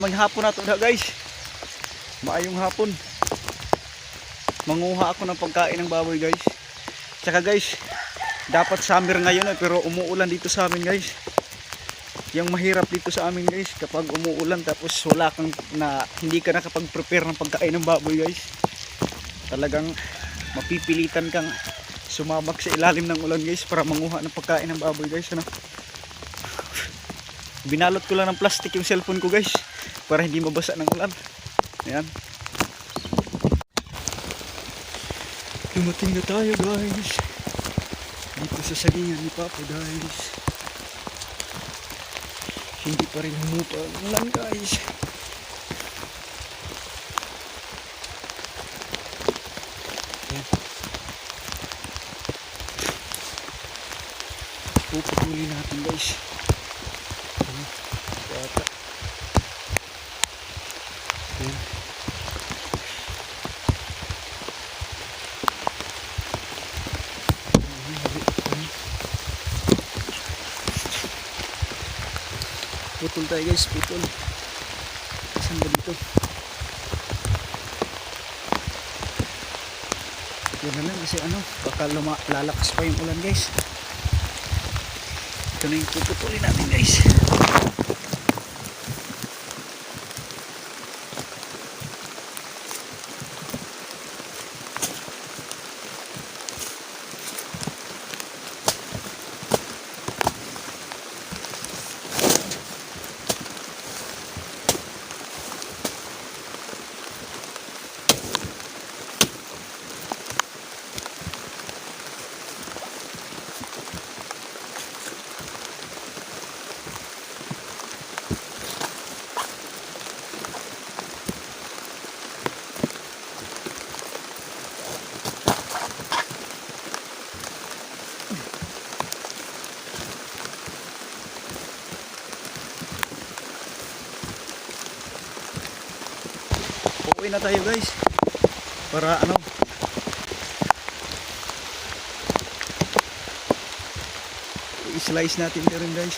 Maghapon na to na guys. Maayong hapon. Manguha ako ng pagkain ng baboy guys. Tsaka guys, dapat summer ngayon pero umuulan dito sa amin guys. Yung mahirap dito sa amin guys, kapag umuulan tapos wala kang hindi ka nakapag-prepare ng pagkain ng baboy guys. Talagang mapipilitan kang sumabak sa ilalim ng ulan guys para manguha ng pagkain ng baboy guys. Ano? Binalot ko lang ng plastic yung cellphone ko guys para hindi mabasa ng ulan. Ayan. Dumating na tayo guys dito sa sagingan ni Papa guys. Hindi pa rin humupa ang ulan guys. Ayan. Puputuli natin guys. Bata. Ayan. Putol tayo guys, putol. Saan ba dito? Yan na lang kasi baka lalakas pa yung ulan guys. Ito na yung puputulin natin guys. Uuwi na tayo guys para i-slice natin ito rin guys.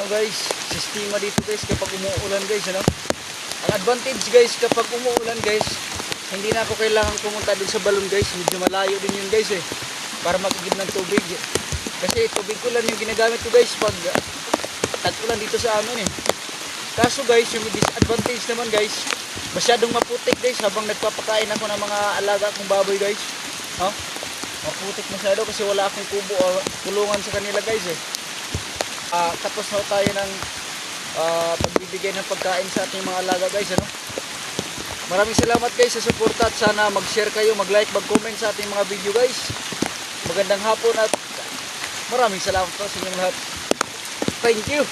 guys, sistema dito guys kapag umuulan guys, ano? Ang advantage guys kapag umuulan guys, hindi na ako kailangan pumunta dun sa balon guys, medyo malayo din yun guys eh, para makigib ng tubig. Kasi tubig ko lang yung ginagamit ko guys pag tag-ulan dito sa amin eh. Kaso guys, yung disadvantage naman guys, masyadong maputik guys habang nagpapakain ako ng mga alaga kong baboy guys. Oh, maputik masyado kasi wala akong kubo o kulungan sa kanila guys eh. Tapos na tayo ng pagbibigay ng pagkain sa ating mga alaga guys, ano? Maraming salamat guys sa suporta at sana mag-share kayo, mag-like, mag-comment sa ating mga video guys. Magandang hapon at maraming salamat po sa inyong lahat. Thank you.